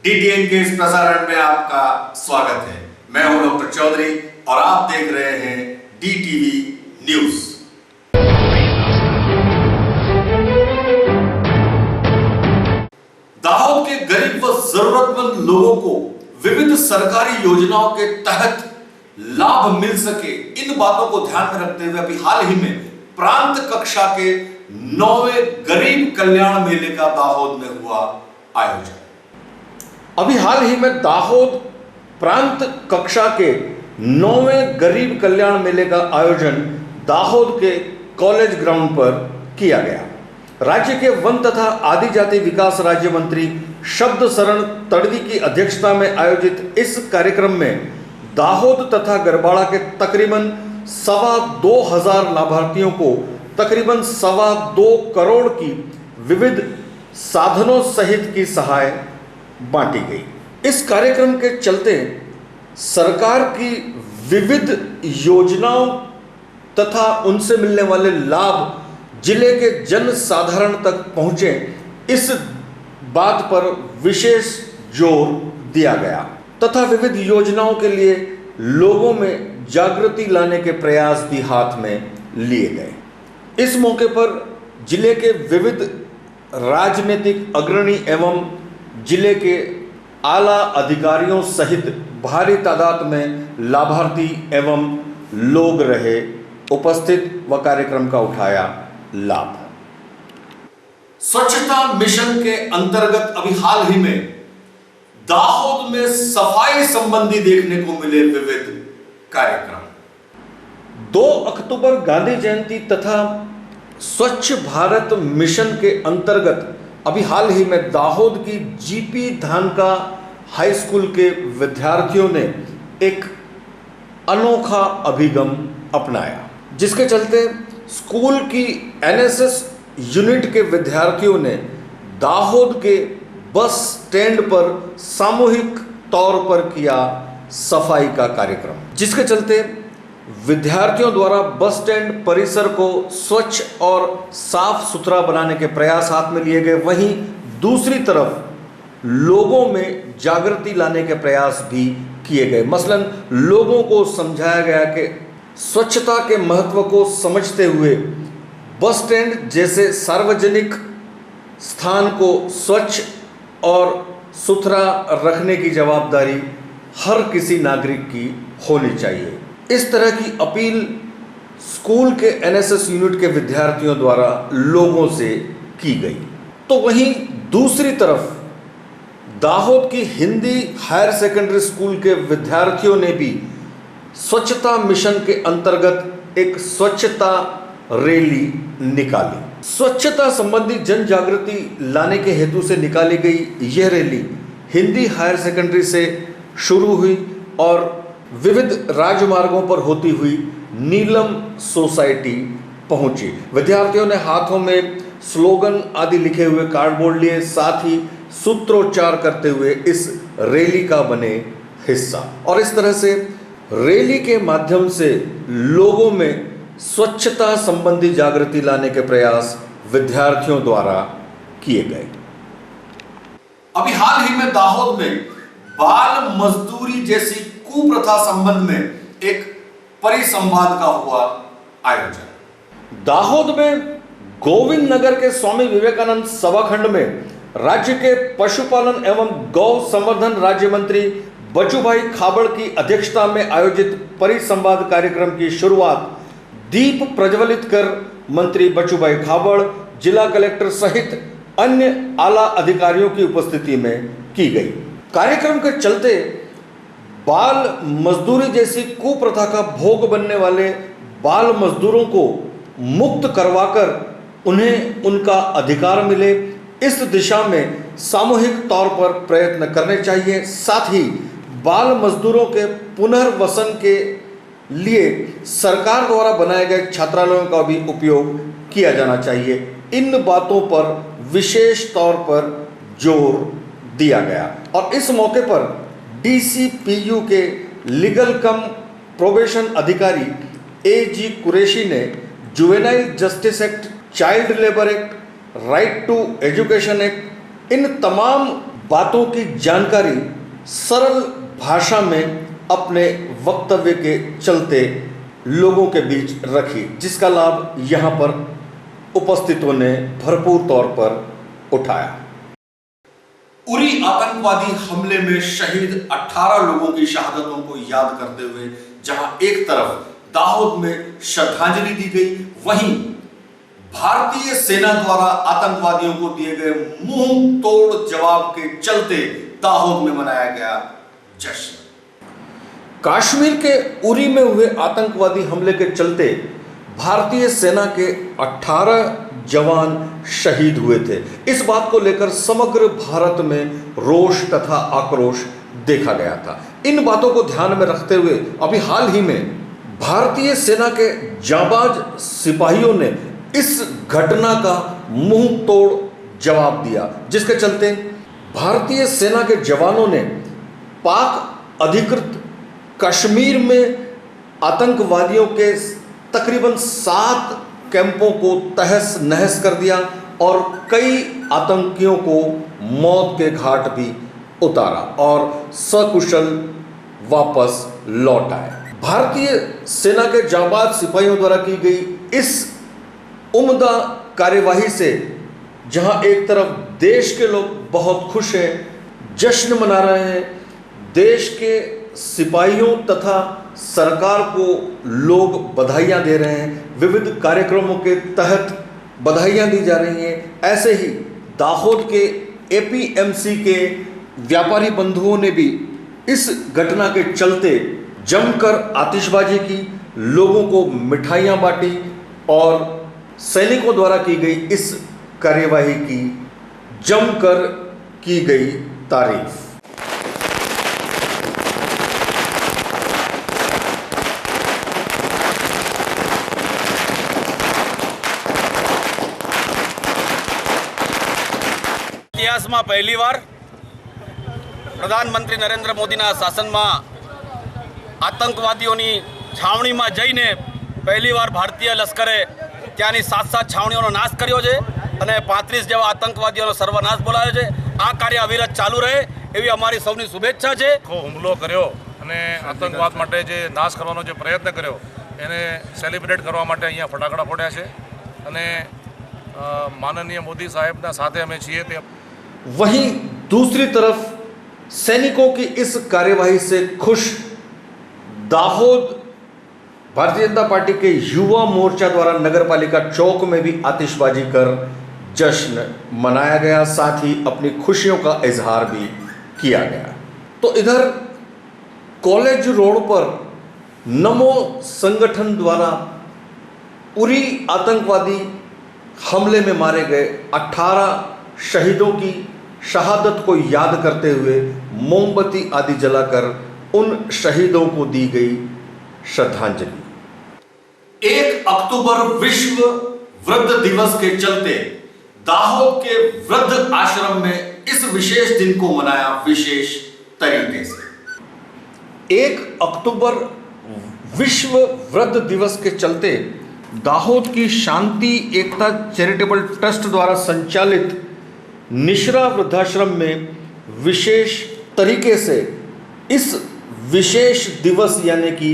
DTN के इस प्रसारण में आपका स्वागत है। मैं हूं डॉक्टर चौधरी और आप देख रहे हैं DTV न्यूज। दाहोद के गरीब व जरूरतमंद लोगों को विविध सरकारी योजनाओं के तहत लाभ मिल सके, इन बातों को ध्यान में रखते हुए अभी हाल ही में प्रांत कक्षा के 9वें गरीब कल्याण मेले का दाहोद में हुआ आयोजन। अभी हाल ही में दाहोद प्रांत कक्षा के 9वें गरीब कल्याण मेले का आयोजन दाहोद के कॉलेज ग्राउंड पर किया गया। राज्य के वन तथा आदिजाति विकास राज्य मंत्री शब्द शरण तड़वी की अध्यक्षता में आयोजित इस कार्यक्रम में दाहोद तथा गरबाड़ा के तकरीबन 2,25,000 लाभार्थियों को तकरीबन 2.25 करोड़ की विविध साधनों सहित की सहाय बांटी गई। इस कार्यक्रम के चलते सरकार की विविध योजनाओं तथा उनसे मिलने वाले लाभ जिले के जन साधारण तक पहुंचे, इस बात पर विशेष जोर दिया गया तथा विविध योजनाओं के लिए लोगों में जागृति लाने के प्रयास भी हाथ में लिए गए। इस मौके पर जिले के विविध राजनीतिक अग्रणी एवं जिले के आला अधिकारियों सहित भारी तादाद में लाभार्थी एवं लोग रहे उपस्थित व कार्यक्रम का उठाया लाभ। स्वच्छता मिशन के अंतर्गत अभी हाल ही में दाहोद में सफाई संबंधी देखने को मिले विविध कार्यक्रम। 2 अक्टूबर गांधी जयंती तथा स्वच्छ भारत मिशन के अंतर्गत अभी हाल ही में दाहोद की जीपी धानका हाई स्कूल के विद्यार्थियों ने एक अनोखा अभिगम अपनाया, जिसके चलते स्कूल की एनएसएस यूनिट के विद्यार्थियों ने दाहोद के बस स्टैंड पर सामूहिक तौर पर किया सफाई का कार्यक्रम, जिसके चलते विद्यार्थियों द्वारा बस स्टैंड परिसर को स्वच्छ और साफ सुथरा बनाने के प्रयास हाथ में लिए गए। वहीं दूसरी तरफ लोगों में जागृति लाने के प्रयास भी किए गए। मसलन लोगों को समझाया गया कि स्वच्छता के महत्व को समझते हुए बस स्टैंड जैसे सार्वजनिक स्थान को स्वच्छ और सुथरा रखने की जवाबदारी हर किसी नागरिक की होनी चाहिए। इस तरह की अपील स्कूल के एनएसएस यूनिट के विद्यार्थियों द्वारा लोगों से की गई। तो वहीं दूसरी तरफ दाहोद की हिंदी हायर सेकेंडरी स्कूल के विद्यार्थियों ने भी स्वच्छता मिशन के अंतर्गत एक स्वच्छता रैली निकाली। स्वच्छता संबंधी जन जागृति लाने के हेतु से निकाली गई यह रैली हिंदी हायर सेकेंडरी से शुरू हुई और विविध राजमार्गों पर होती हुई नीलम सोसाइटी पहुंची। विद्यार्थियों ने हाथों में स्लोगन आदि लिखे हुए कार्डबोर्ड लिए, साथ ही सूत्रोच्चार करते हुए इस रैली का बने हिस्सा। और इस तरह से रैली के माध्यम से लोगों में स्वच्छता संबंधी जागृति लाने के प्रयास विद्यार्थियों द्वारा किए गए। अभी हाल ही में दाहोद में बाल मजदूरी जैसी कुप्रथा संबंध में एक परिसंवाद का हुआ आयोजन। दाहोद में गोविंद नगर के स्वामी विवेकानंद सभाखंड में राज्य के पशुपालन एवं गौ संवर्धन राज्य मंत्री बचूभाई खाबड़ की अध्यक्षता में आयोजित परिसंवाद कार्यक्रम की शुरुआत दीप प्रज्वलित कर मंत्री बचूभाई खाबड़, जिला कलेक्टर सहित अन्य आला अधिकारियों की उपस्थिति में की गई। कार्यक्रम के चलते बाल मजदूरी जैसी कुप्रथा का भोग बनने वाले बाल मजदूरों को मुक्त करवाकर उन्हें उनका अधिकार मिले, इस दिशा में सामूहिक तौर पर प्रयत्न करने चाहिए। साथ ही बाल मजदूरों के पुनर्वसन के लिए सरकार द्वारा बनाए गए छात्रालयों का भी उपयोग किया जाना चाहिए। इन बातों पर विशेष तौर पर जोर दिया गया। और इस मौके पर DCPU के लीगल कम प्रोबेशन अधिकारी AG कुरैशी ने juvenile justice act, child labour act, right to education act, इन तमाम बातों की जानकारी सरल भाषा में अपने वक्तव्य के चलते लोगों के बीच रखी, जिसका लाभ यहाँ पर उपस्थितों ने भरपूर तौर पर उठाया। उरी आतंकवादी हमले में शहीद 18 लोगों की शहादतों को याद करते हुए जहां एक तरफ दाहोद में श्रद्धांजलि दी गई, वहीं भारतीय सेना द्वारा आतंकवादियों को दिए गए मुंह तोड़ जवाब के चलते दाहोद में मनाया गया जश्न। कश्मीर के उरी में हुए आतंकवादी हमले के चलते भारतीय सेना के 18 जवान शहीद हुए थे। इस बात को लेकर समग्र भारत में रोष तथा आक्रोश देखा गया था। इन बातों को ध्यान में रखते हुए अभी हाल ही में भारतीय सेना के जाबाज सिपाहियों ने इस घटना का मुंह तोड़ जवाब दिया, जिसके चलते भारतीय सेना के जवानों ने पाक अधिकृत कश्मीर में आतंकवादियों के तकरीबन 7 कैंपों को तहस नहस कर दिया और कई आतंकियों को मौत के घाट भी उतारा और सकुशल वापस लौट आए। भारतीय सेना के जाबाज सिपाहियों द्वारा की गई इस उम्दा कार्यवाही से जहां एक तरफ देश के लोग बहुत खुश हैं, जश्न मना रहे हैं, देश के सिपाहियों तथा सरकार को लोग बधाइयां दे रहे हैं, विविध कार्यक्रमों के तहत बधाइयां दी जा रही हैं, ऐसे ही दाहोद के एपीएमसी के व्यापारी बंधुओं ने भी इस घटना के चलते जमकर आतिशबाजी की, लोगों को मिठाइयां बांटी और सैनिकों द्वारा की गई इस कार्यवाही की जमकर की गई तारीफ। ઇતિહાસમાં પહેલીવાર પ્રધાનમંત્રી નરેન્દ્ર મોદીના શાસનમાં આતંકવાદીઓની છાવણીમાં જઈને પહેલીવાર ભારતીય લશ્કરે ત્યાંની 7 છાવણીઓનો નાશ કર્યો છે અને 35 જેવા આતંકવાદીઓનો સર્વનાશ બોલાવ્યો છે। આ કાર્ય અવિરત ચાલુ રહે એવી અમારી સૌની શુભેચ્છા છે। હુમલો કર્યો અને આતંકવાદ માટે જે નાશ કરવાનો જે પ્રયત્ન કર્યો એને સેલિબ્રેટ કરવા માટે અહીંયા ફટાકડા ફોડ્યા છે અને માનનીય મોદી સાહેબના સાથે અમે છીએ। તે वहीं दूसरी तरफ सैनिकों की इस कार्यवाही से खुश दाहोद भारतीय जनता पार्टी के युवा मोर्चा द्वारा नगरपालिका चौक में भी आतिशबाजी कर जश्न मनाया गया, साथ ही अपनी खुशियों का इजहार भी किया गया। तो इधर कॉलेज रोड पर नमो संगठन द्वारा उरी आतंकवादी हमले में मारे गए 18 शहीदों की शहादत को याद करते हुए मोमबत्ती आदि जलाकर उन शहीदों को दी गई श्रद्धांजलि। 1 अक्टूबर विश्व वृद्ध दिवस के चलते दाहोद के वृद्ध आश्रम में इस विशेष दिन को मनाया विशेष तरीके से। 1 अक्टूबर विश्व वृद्ध दिवस के चलते दाहोद की शांति एकता चैरिटेबल ट्रस्ट द्वारा संचालित निश्रा वृद्धाश्रम में विशेष तरीके से इस विशेष दिवस यानी कि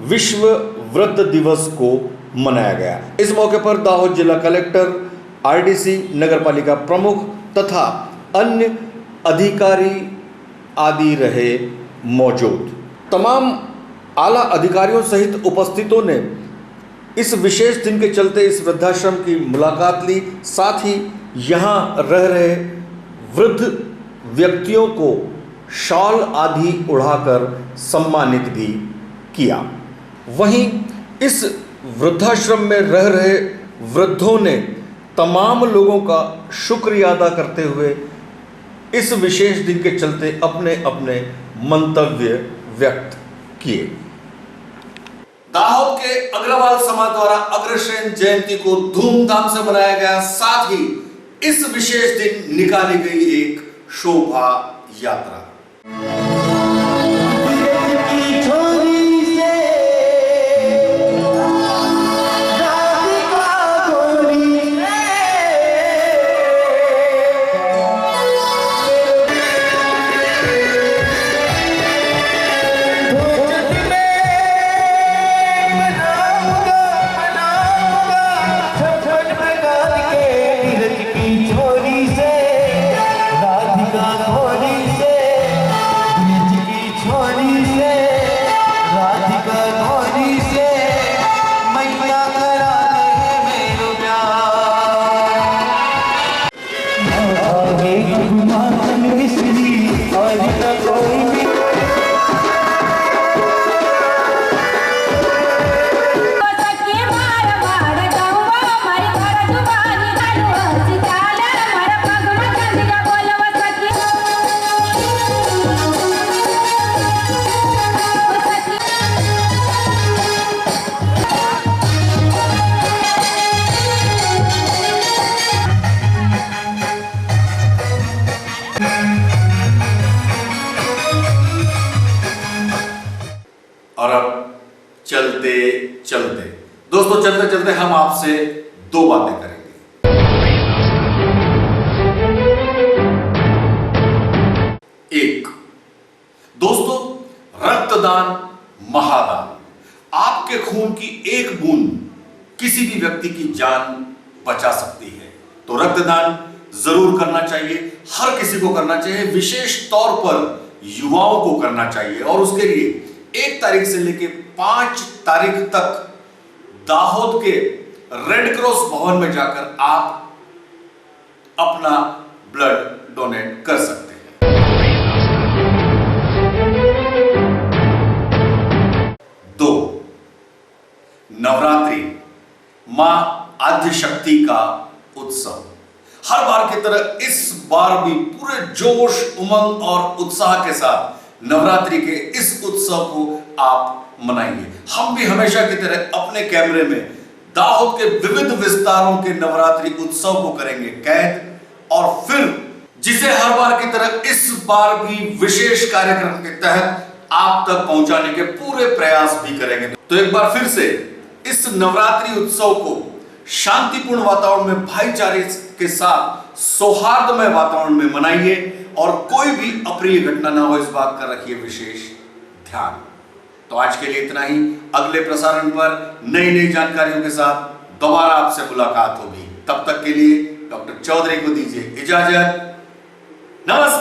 विश्व वृद्ध दिवस को मनाया गया। इस मौके पर दाहोद जिला कलेक्टर, आरडीसी, नगरपालिका प्रमुख तथा अन्य अधिकारी आदि रहे मौजूद। तमाम आला अधिकारियों सहित उपस्थितों ने इस विशेष दिन के चलते इस वृद्धाश्रम की मुलाकात ली, साथ ही यहाँ रह रहे वृद्ध व्यक्तियों को शॉल आदि उड़ाकर सम्मानित भी किया। वहीं इस वृद्धाश्रम में रह रहे वृद्धों ने तमाम लोगों का शुक्रिया अदा करते हुए इस विशेष दिन के चलते अपने अपने मंतव्य व्यक्त किए। दाहोद के अग्रवाल समाज द्वारा अग्रसेन जयंती को धूमधाम से मनाया गया, साथ ही इस विशेष दिन निकाली गई एक शोभा यात्रा। चलते। दोस्तों चलते चलते हम आपसे दो बातें करेंगे। एक, दोस्तों रक्तदान महादान, आपके खून की एक बूंद किसी भी व्यक्ति की जान बचा सकती है। तो रक्तदान जरूर करना चाहिए, हर किसी को करना चाहिए, विशेष तौर पर युवाओं को करना चाहिए। और उसके लिए 1 तारीख से लेकर 5 तारीख तक दाहोद के रेड क्रॉस भवन में जाकर आप अपना ब्लड डोनेट कर सकते हैं। 2, नवरात्रि मां आद्यशक्ति का उत्सव। हर बार की तरह इस बार भी पूरे जोश, उमंग और उत्साह के साथ नवरात्रि के इस उत्सव को आप मनाइए। हम भी हमेशा की तरह अपने कैमरे में दाहोद के विविध विस्तारों के नवरात्रि उत्सव को करेंगे कैद, और फिर जिसे हर बार की तरह इस बार भी विशेष कार्यक्रम के तहत आप तक पहुंचाने के पूरे प्रयास भी करेंगे। तो एक बार फिर से इस नवरात्रि उत्सव को शांतिपूर्ण वातावरण में, भाईचारे के साथ सौहार्दमय वातावरण में मनाइए और कोई भी अप्रिय घटना ना हो, इस बात का रखिए विशेष ध्यान। तो आज के लिए इतना ही। अगले प्रसारण पर नई नई जानकारियों के साथ दोबारा आपसे मुलाकात होगी। तब तक के लिए डॉक्टर चौधरी को दीजिए इजाजत। नमस्कार।